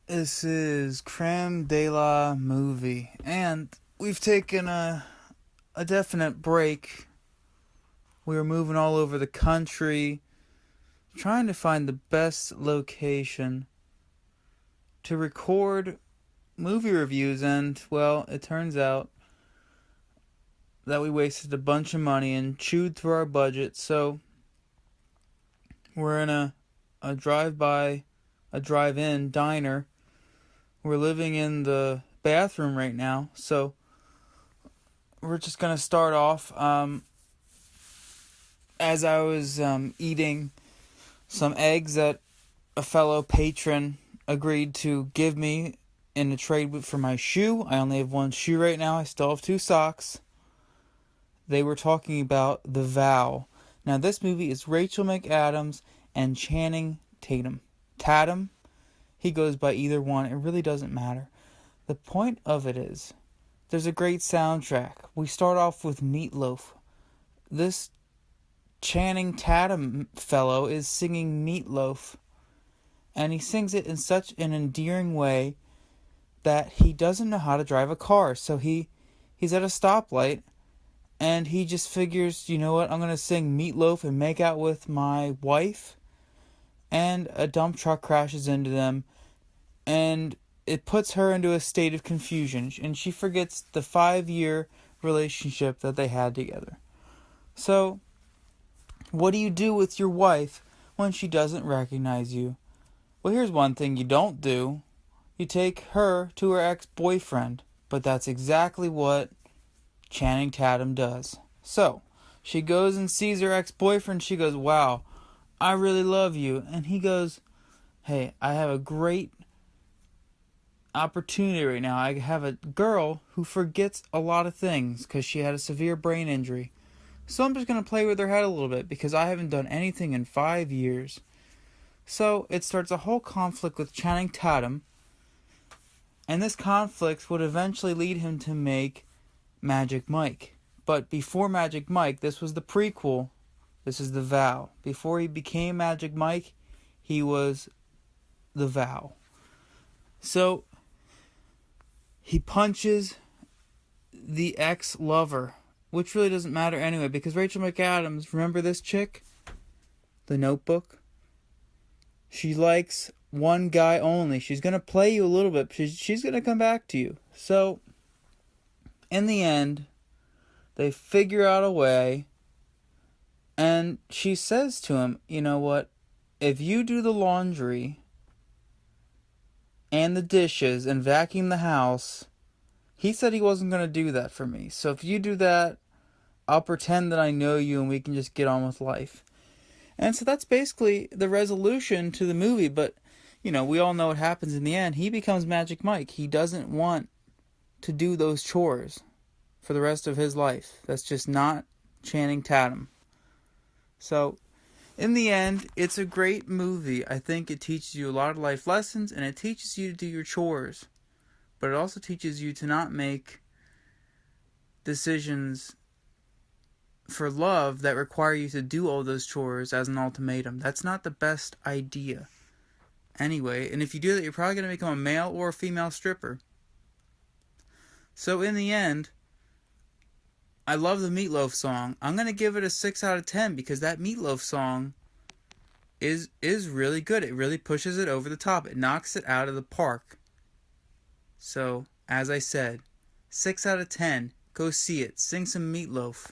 This is Crème De La Movie, and we've taken a definite break. We were moving all over the country, trying to find the best location to record movie reviews, and, well, it turns out that we wasted a bunch of money and chewed through our budget, so we're in a drive-by, a drive-in diner. We're living in the bathroom right now, so we're just gonna start off. As I was eating some eggs that a fellow patron agreed to give me in a trade for my shoe. I only have one shoe right now. I still have two socks. They were talking about The Vow. Now, this movie is Rachel McAdams and Channing Tatum. Tatum, he goes by either one. It really doesn't matter. The point of it is, there's a great soundtrack. We start off with Meatloaf. This Channing Tatum fellow is singing Meatloaf, and he sings it in such an endearing way that he doesn't know how to drive a car. So he's at a stoplight, and he just figures, you know what, I'm going to sing Meatloaf and make out with my wife, and a dump truck crashes into them, and it puts her into a state of confusion, and she forgets the 5-year relationship that they had together. So, what do you do with your wife when she doesn't recognize you? Well, here's one thing you don't do. You take her to her ex-boyfriend. But that's exactly what Channing Tatum does. So, she goes and sees her ex-boyfriend. She goes, wow, I really love you. And he goes, hey, I have a great opportunity right now. I have a girl who forgets a lot of things because she had a severe brain injury. So I'm just going to play with her head a little bit because I haven't done anything in 5 years. So it starts a whole conflict with Channing Tatum. And this conflict would eventually lead him to make Magic Mike. But before Magic Mike, this was the prequel. This is The Vow. Before he became Magic Mike, he was The Vow. So he punches the ex-lover, which really doesn't matter anyway, because Rachel McAdams, remember this chick? The Notebook? She likes one guy only. She's going to play you a little bit. She's going to come back to you. So, in the end, they figure out a way, and she says to him, you know what? If you do the laundry and the dishes and vacuum the house, he said he wasn't going to do that for me. So if you do that, I'll pretend that I know you and we can just get on with life. And so that's basically the resolution to the movie. But, you know, we all know what happens in the end. He becomes Magic Mike. He doesn't want to do those chores for the rest of his life. That's just not Channing Tatum. So, in the end, it's a great movie. I think it teaches you a lot of life lessons, and it teaches you to do your chores. But it also teaches you to not make decisions for love that require you to do all those chores as an ultimatum. That's not the best idea. Anyway, and if you do that, you're probably going to become a male or a female stripper. So in the end, I love the Meatloaf song. I'm going to give it a 6 out of 10 because that Meatloaf song is really good. It really pushes it over the top. It knocks it out of the park. So, as I said, 6 out of 10. Go see it. Sing some Meatloaf.